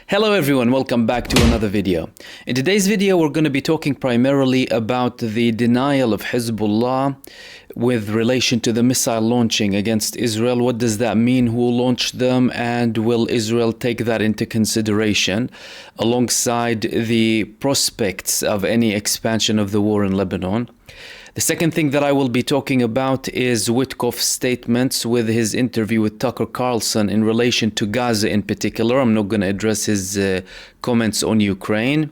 Hello everyone, welcome back to another video. In today's video, we're going to be talking primarily about the denial of Hizbullah with relation to the missile launching against Israel. What does that mean? Who launched them? And will Israel take that into consideration alongside the prospects of any expansion of the war in Lebanon? The second thing that I will be talking about is Witkoff's statements with his interview with Tucker Carlson in relation to Gaza in particular. I'm not going to address his comments on Ukraine.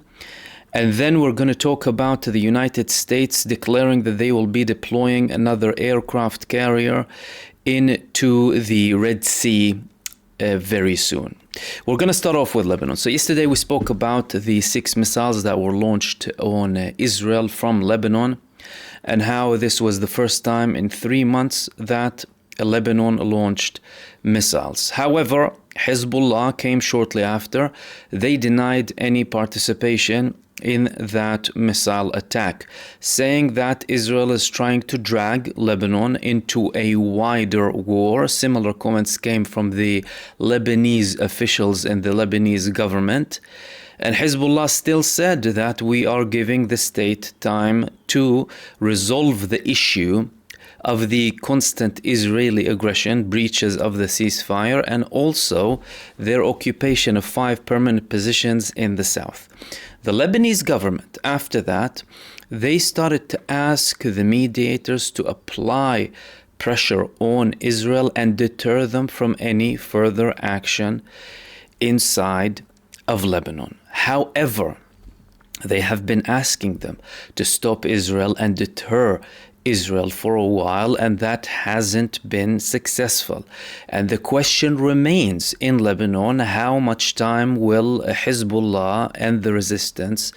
And then we're going to talk about the United States declaring that they will be deploying another aircraft carrier into the Red Sea very soon. We're going to start off with Lebanon. So yesterday we spoke about the 6 missiles that were launched on Israel from Lebanon, and how this was the first time in 3 months that Lebanon launched missiles. However, Hizbullah came shortly after. They denied any participation in that missile attack, saying that Israel is trying to drag Lebanon into a wider war. Similar comments came from the Lebanese officials and the Lebanese government. And Hezbollah still said that we are giving the state time to resolve the issue of the constant Israeli aggression, breaches of the ceasefire, and also their occupation of 5 permanent positions in the south. The Lebanese government, after that, they started to ask the mediators to apply pressure on Israel and deter them from any further action inside of Lebanon. However, they have been asking them to stop Israel and deter Israel for a while, and that hasn't been successful. And the question remains in Lebanon: how much time will Hezbollah and the resistance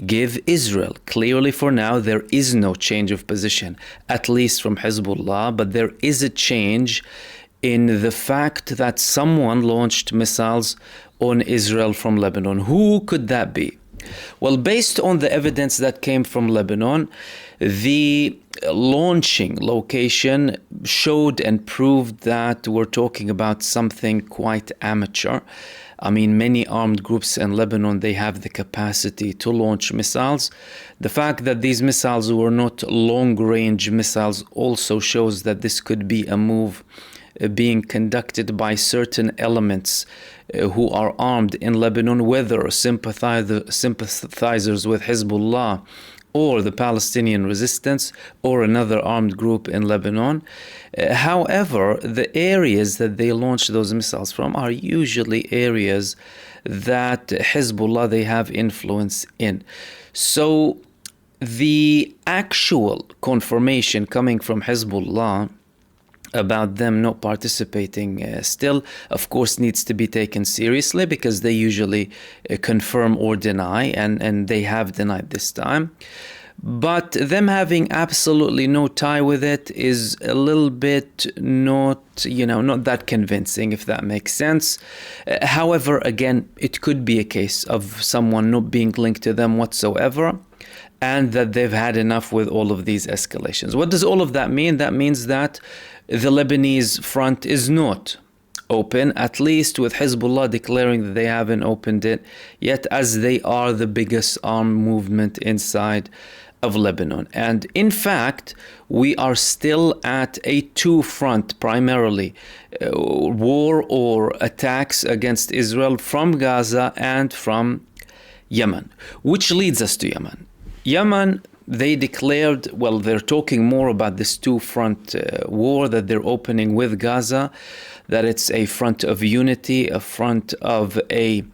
give Israel? Clearly, for now, there is no change of position, at least from Hezbollah, but there is a change in the fact that someone launched missiles on Israel from Lebanon. Who could that be? Well, based on the evidence that came from Lebanon, the launching location showed and proved that we're talking about something quite amateur. I mean, many armed groups in Lebanon, they have the capacity to launch missiles. The fact that these missiles were not long-range missiles also shows that this could be a move being conducted by certain elements who are armed in Lebanon, whether sympathizers with Hezbollah or the Palestinian resistance or another armed group in Lebanon. However, the areas that they launch those missiles from are usually areas that Hezbollah, they have influence in. So the actual confirmation coming from Hezbollah about them not participating still, of course, needs to be taken seriously, because they usually confirm or deny, and they have denied this time. But them having absolutely no tie with it is a little bit not that convincing, if that makes sense. However, again, it could be a case of someone not being linked to them whatsoever, and that they've had enough with all of these escalations. What does all of that mean? That means that the Lebanese front is not open, at least with Hezbollah declaring that they haven't opened it yet, as they are the biggest armed movement inside of Lebanon. And in fact, we are still at a two-front, primarily war or attacks against Israel from Gaza and from Yemen, which leads us to Yemen. Yemen, they declared, well, they're talking more about this two-front war that they're opening with Gaza, that it's a front of unity, a front of a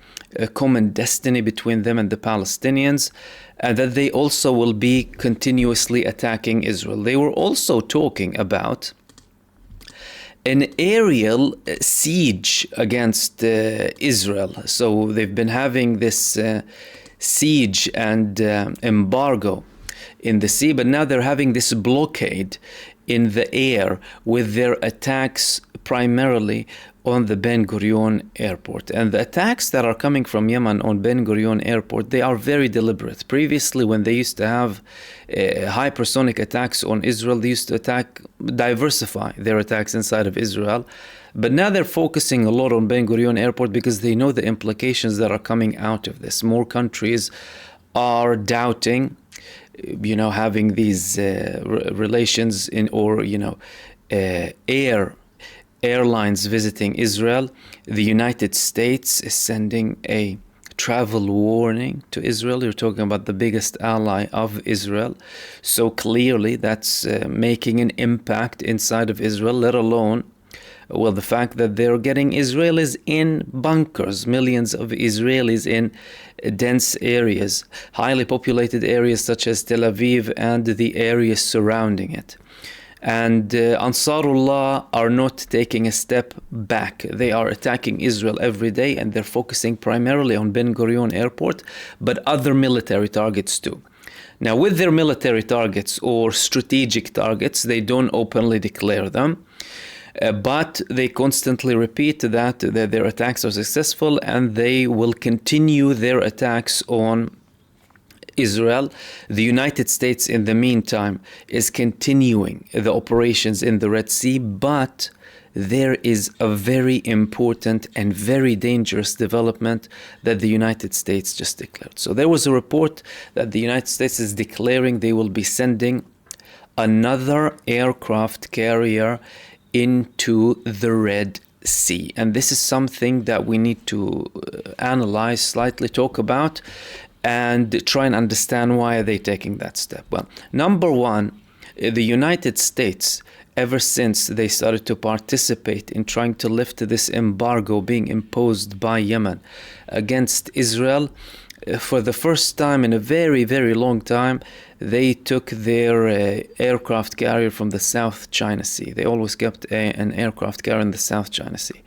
common destiny between them and the Palestinians, and that they also will be continuously attacking Israel. They were also talking about an aerial siege against Israel. So they've been having this siege and embargo in the sea, but now they're having this blockade in the air with their attacks primarily on the Ben Gurion airport. And the attacks that are coming from Yemen on Ben Gurion airport, they are very deliberate. Previously, when they used to have hypersonic attacks on Israel, they used to diversify their attacks inside of Israel. But now they're focusing a lot on Ben Gurion Airport because they know the implications that are coming out of this. More countries are doubting, having these relations airlines visiting Israel. The United States is sending a travel warning to Israel. You're talking about the biggest ally of Israel. So clearly that's making an impact inside of Israel, let alone, the fact that they're getting Israelis in bunkers, millions of Israelis in dense areas, highly populated areas such as Tel Aviv and the areas surrounding it. And Ansarullah are not taking a step back. They are attacking Israel every day, and they're focusing primarily on Ben Gurion Airport, but other military targets too. Now, with their military targets or strategic targets, they don't openly declare them, but they constantly repeat that their attacks are successful, and they will continue their attacks on Israel. The United States, in the meantime, is continuing the operations in the Red Sea, but there is a very important and very dangerous development that the United States just declared. So there was a report that the United States is declaring they will be sending another aircraft carrier into the Red Sea. And this is something that we need to analyze, slightly talk about, and try and understand why are they taking that step. Well, number one, the United States, ever since they started to participate in trying to lift this embargo being imposed by Yemen against Israel, for the first time in a very, very long time, they took their aircraft carrier from the South China Sea. They always kept an aircraft carrier in the South China Sea.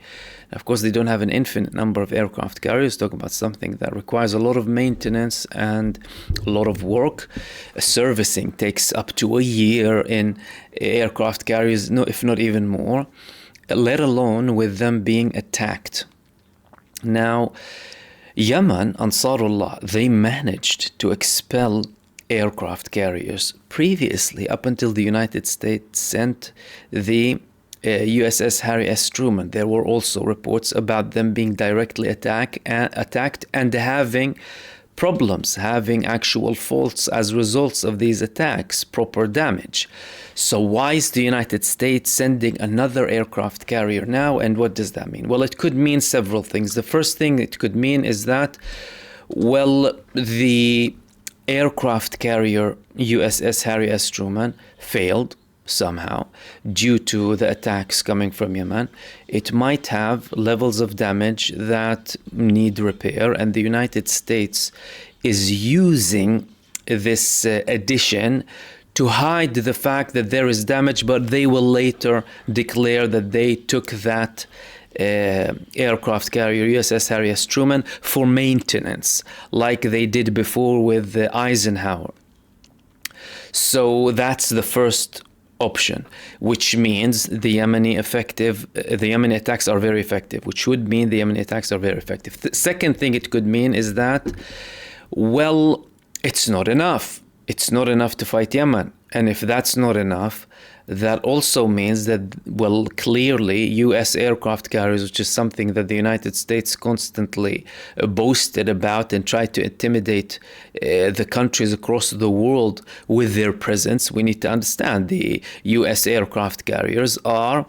Of course, they don't have an infinite number of aircraft carriers. Talking about something that requires a lot of maintenance and a lot of work. Servicing takes up to a year in aircraft carriers, if not even more, let alone with them being attacked. Now, Yemen, Ansarullah, they managed to expel aircraft carriers previously, up until the United States sent the USS Harry S. Truman. There were also reports about them being directly attacked and having problems, having actual faults as results of these attacks, proper damage. So why is the United States sending another aircraft carrier now, and what does that mean? Well, it could mean several things. The first thing it could mean is that, the aircraft carrier USS Harry S. Truman failed somehow due to the attacks coming from Yemen. It might have levels of damage that need repair, and the United States is using this addition to hide the fact that there is damage, but they will later declare that they took that aircraft carrier USS Harry S. Truman for maintenance, like they did before with Eisenhower. So that's the first option, which means the Yemeni attacks are very effective, which would mean the Yemeni attacks are very effective. The second thing it could mean is that, it's not enough. It's not enough to fight Yemen. And if that's not enough, that also means that, clearly U.S. aircraft carriers, which is something that the United States constantly boasted about and tried to intimidate the countries across the world with their presence. We need to understand the U.S. aircraft carriers are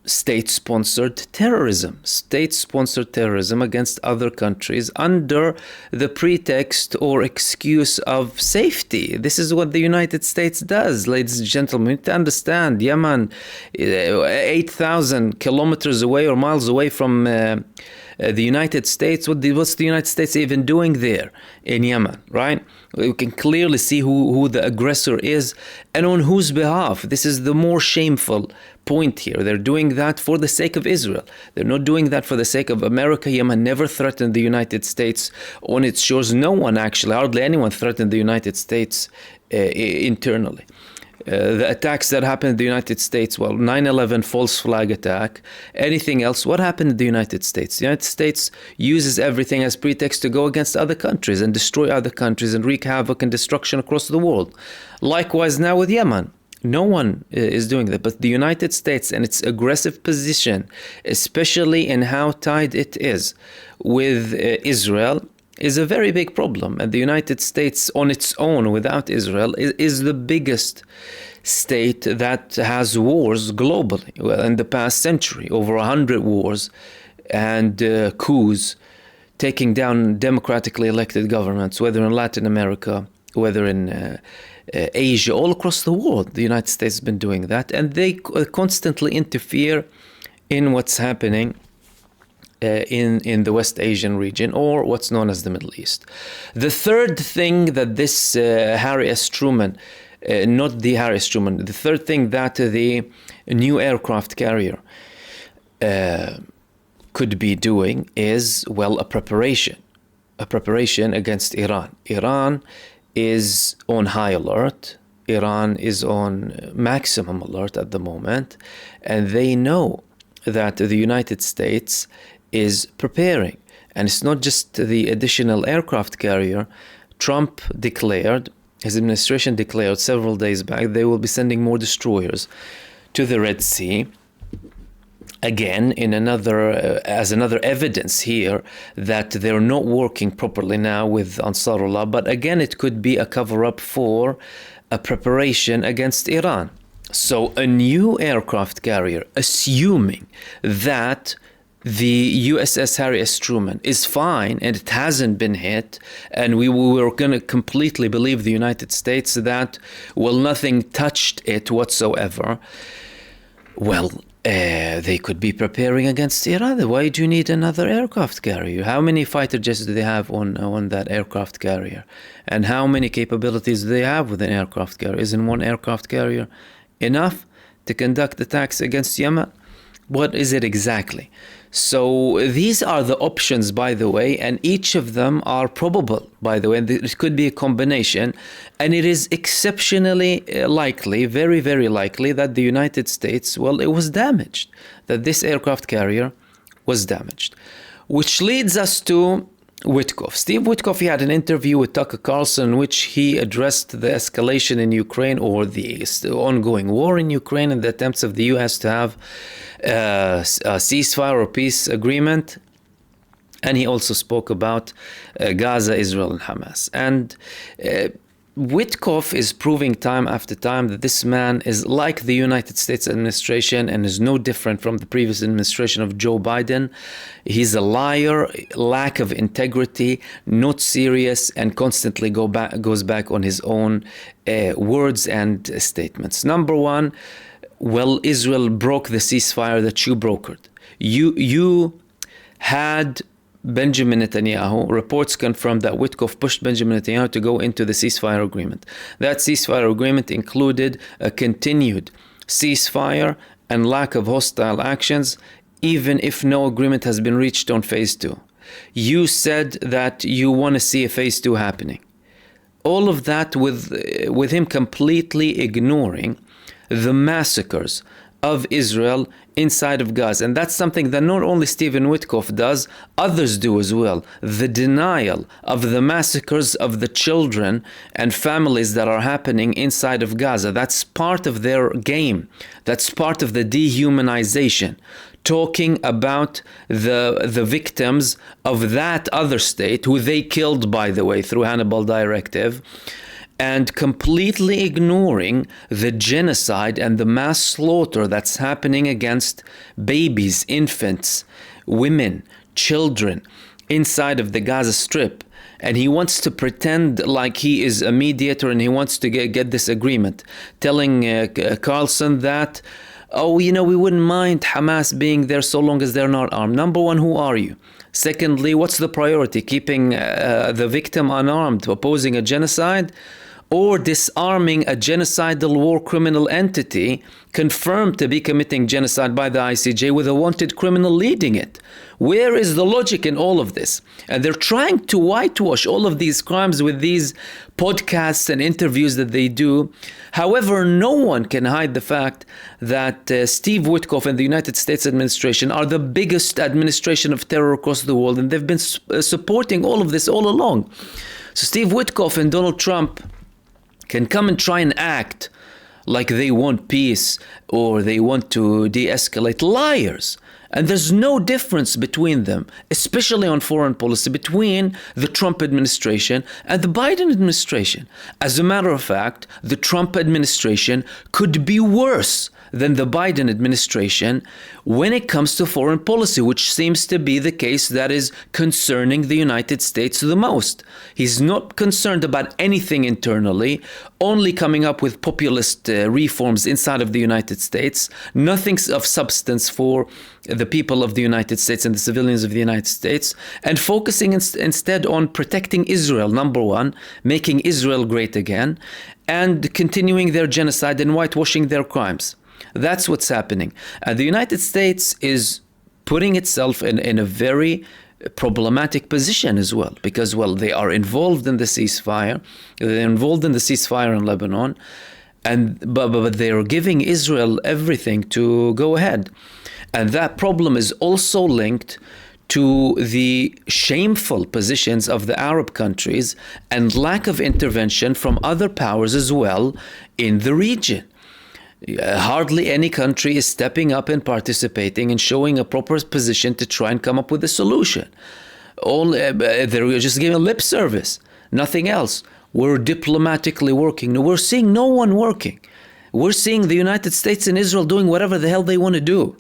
state-sponsored terrorism against other countries under the pretext or excuse of safety. This is what the United States does, ladies and gentlemen. You need to understand, Yemen, 8,000 kilometers away or miles away from the United States. What's the United States even doing there in Yemen, right? You can clearly see who the aggressor is and on whose behalf. This is the more shameful point here. They're doing that for the sake of Israel. They're not doing that for the sake of America. Yemen never threatened the United States on its shores. No one, actually, hardly anyone threatened the United States internally. The attacks that happened in the United States, 9/11 false flag attack, anything else, what happened in the United States? The United States uses everything as pretext to go against other countries and destroy other countries and wreak havoc and destruction across the world. Likewise now with Yemen. No one is doing that. But the United States and its aggressive position, especially in how tied it is with Israel, is a very big problem. And the United States on its own, without Israel, is the biggest state that has wars globally. Well, in the past century, over 100 wars and coups, taking down democratically elected governments, whether in Latin America, whether in Asia, all across the world. The United States has been doing that, and they constantly interfere in what's happening in the West Asian region, or what's known as the Middle East. The third thing that this Harry S. Truman, not the Harry S. Truman, the third thing that the new aircraft carrier could be doing is, well, a preparation against Iran. Iran is on high alert. Iran is on maximum alert at the moment, and they know that the United States is preparing. And it's not just the additional aircraft carrier. Trump declared, his administration declared several days back, they will be sending more destroyers to the Red Sea. Again, in as another evidence here that they're not working properly now with Ansarullah. But again, it could be a cover-up for a preparation against Iran. So a new aircraft carrier, assuming that the USS Harry S. Truman is fine and it hasn't been hit, and we were going to completely believe the United States that, well, nothing touched it whatsoever, well, they could be preparing against Iran. Why do you need another aircraft carrier? How many fighter jets do they have on that aircraft carrier? And how many capabilities do they have with an aircraft carrier? Isn't one aircraft carrier enough to conduct attacks against Yemen? What is it exactly? So these are the options, by the way, and each of them are probable, by the way. And it could be a combination, and it is exceptionally likely, very, very likely, that the United States, well, it was damaged, that this aircraft carrier was damaged. Which leads us to Witkoff. Steve Witkoff, he had an interview with Tucker Carlson in which he addressed the escalation in Ukraine, or the ongoing war in Ukraine, and the attempts of the U.S. to have a ceasefire or peace agreement. And he also spoke about Gaza, Israel, and Hamas. And Witkoff is proving time after time that this man is like the United States administration and is no different from the previous administration of Joe Biden. He's a liar, lack of integrity, not serious, and constantly goes back on his own words and statements. Number one, well, Israel broke the ceasefire that you brokered. You had Benjamin Netanyahu. Reports confirm that Witkoff pushed Benjamin Netanyahu to go into the ceasefire agreement. That ceasefire agreement included a continued ceasefire and lack of hostile actions, even if no agreement has been reached on phase 2. You said that you want to see a phase 2 happening. All of that with him completely ignoring the massacres of Israel inside of Gaza. And that's something that not only Stephen Witkoff does, others do as well. The denial of the massacres of the children and families that are happening inside of Gaza. That's part of their game. That's part of the dehumanization. Talking about the victims of that other state, who they killed, by the way, through Hannibal Directive, and completely ignoring the genocide and the mass slaughter that's happening against babies, infants, women, children inside of the Gaza Strip. And he wants to pretend like he is a mediator and he wants to get this agreement, telling Carlson that, oh, we wouldn't mind Hamas being there so long as they're not armed. Number one, who are you? Secondly, what's the priority? Keeping the victim unarmed, opposing a genocide, or disarming a genocidal war criminal entity confirmed to be committing genocide by the ICJ with a wanted criminal leading it? Where is the logic in all of this? And they're trying to whitewash all of these crimes with these podcasts and interviews that they do. However, no one can hide the fact that Steve Witkoff and the United States administration are the biggest administration of terror across the world, and they've been supporting all of this all along. So Steve Witkoff and Donald Trump can come and try and act like they want peace or they want to de-escalate. Liars. And there's no difference between them, especially on foreign policy, between the Trump administration and the Biden administration. As a matter of fact, the Trump administration could be worse than the Biden administration when it comes to foreign policy, which seems to be the case that is concerning the United States the most. He's not concerned about anything internally, only coming up with populist reforms inside of the United States, nothing of substance for the people of the United States and the civilians of the United States, and focusing instead on protecting Israel, number one, making Israel great again, and continuing their genocide and whitewashing their crimes. That's what's happening. And the United States is putting itself in a very problematic position as well, because, well, they are involved in the ceasefire. They're involved in the ceasefire in Lebanon, but they are giving Israel everything to go ahead. And that problem is also linked to the shameful positions of the Arab countries and lack of intervention from other powers as well in the region. Hardly any country is stepping up and participating and showing a proper position to try and come up with a solution. They're just giving lip service, nothing else. We're diplomatically working. We're seeing no one working. We're seeing the United States and Israel doing whatever the hell they want to do.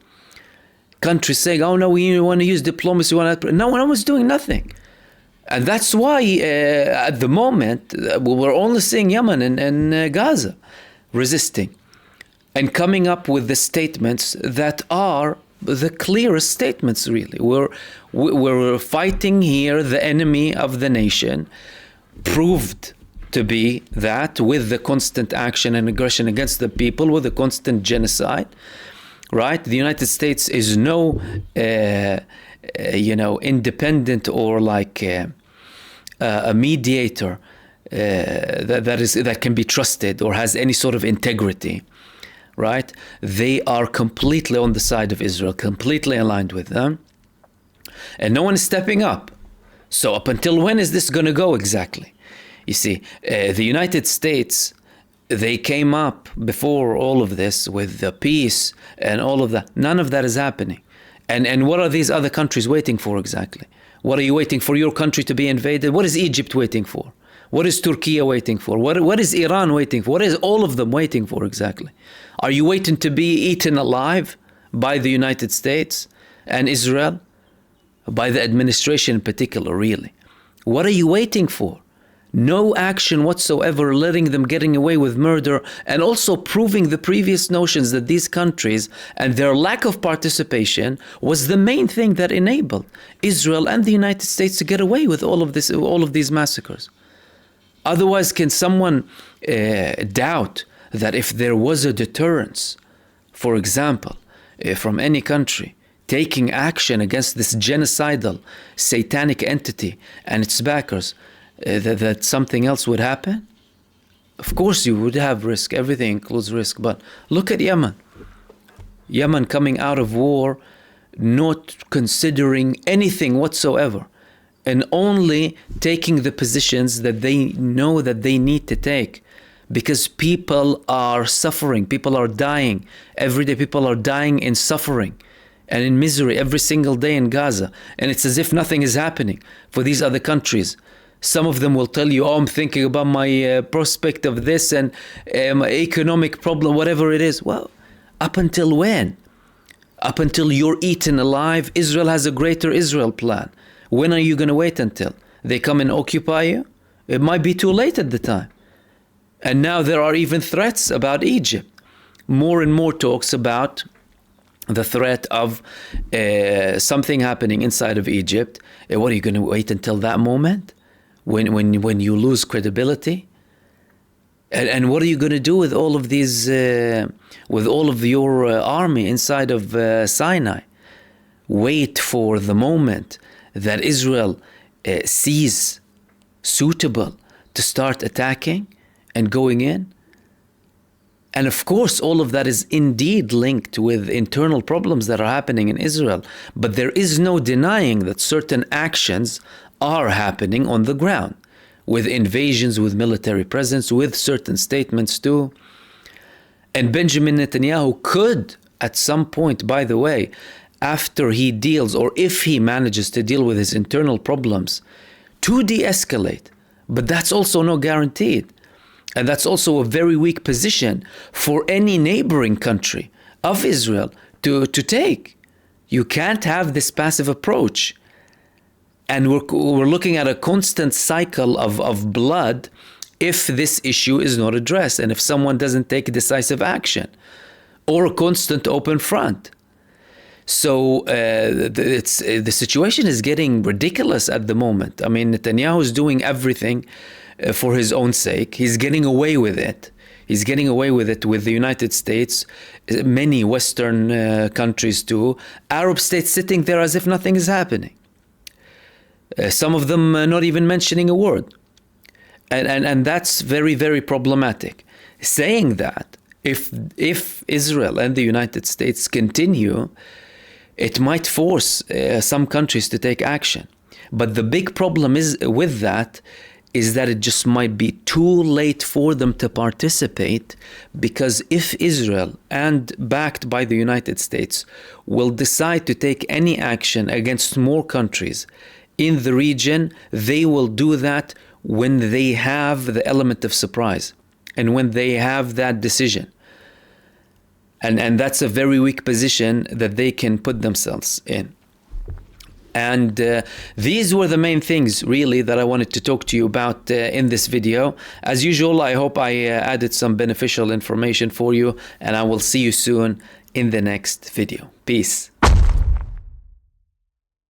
Countries saying, oh no, we want to use diplomacy. No one was doing nothing. And that's why at the moment, we're only seeing Yemen and Gaza resisting and coming up with the statements that are the clearest statements, really. We're fighting here the enemy of the nation, proved to be that with the constant action and aggression against the people, with the constant genocide, right? The United States is no, independent or like a mediator that can be trusted or has any sort of integrity. Right? They are completely on the side of Israel, completely aligned with them. And no one is stepping up. So up until when is this going to go exactly? You see, the United States, they came up before all of this with the peace and all of that. None of that is happening. And what are these other countries waiting for exactly? What are you waiting for your country to be invaded? What is Egypt waiting for? What is Turkey waiting for? What is Iran waiting for? What is all of them waiting for exactly? Are you waiting to be eaten alive by the United States and Israel? By the administration in particular, really? What are you waiting for? No action whatsoever, letting them getting away with murder, and also proving the previous notions that these countries and their lack of participation was the main thing that enabled Israel and the United States to get away with all of these massacres. Otherwise, can someone doubt that if there was a deterrence, for example, from any country taking action against this genocidal, satanic entity and its backers, that something else would happen? Of course you would have risk. Everything includes risk. But look at Yemen. Yemen coming out of war, not considering anything whatsoever, and only taking the positions that they know that they need to take, because people are suffering, people are dying. Every day people are dying in suffering and in misery every single day in Gaza. And it's as if nothing is happening for these other countries. Some of them will tell you, oh, I'm thinking about my prospect of this and my economic problem, whatever it is. Well, up until when? Up until you're eaten alive? Israel has a greater Israel plan. When are you going to wait until they come and occupy you? It might be too late at the time. And now there are even threats about Egypt. More and more talks about the threat of something happening inside of Egypt. What are you going to wait until that moment? When you lose credibility? And what are you going to do with all of these, with all of your army inside of Sinai? Wait for the moment that Israel sees suitable to start attacking and going in? And of course, all of that is indeed linked with internal problems that are happening in Israel. But there is no denying that certain actions are happening on the ground, with invasions, with military presence, with certain statements too. And Benjamin Netanyahu could, at some point, by the way, after he deals, or if he manages to deal with his internal problems, to de-escalate. But that's also not guaranteed. And that's also a very weak position for any neighboring country of Israel to take. You can't have this passive approach. And we're looking at a constant cycle of blood if this issue is not addressed and if someone doesn't take decisive action, or a constant open front. So the situation is getting ridiculous at the moment. I mean, Netanyahu is doing everything for his own sake. He's getting away with it. He's getting away with it with the United States, many Western countries too. Arab states sitting there as if nothing is happening. Some of them not even mentioning a word. And that's very, very problematic. Saying that, if Israel and the United States continue, it might force some countries to take action. But the big problem is with that is that it just might be too late for them to participate, because if Israel, and backed by the United States, will decide to take any action against more countries in the region, they will do that when they have the element of surprise and when they have that decision. And that's a very weak position that they can put themselves in. And these were the main things really that I wanted to talk to you about in this video. As usual, I hope I added some beneficial information for you, and I will see you soon in the next video. Peace.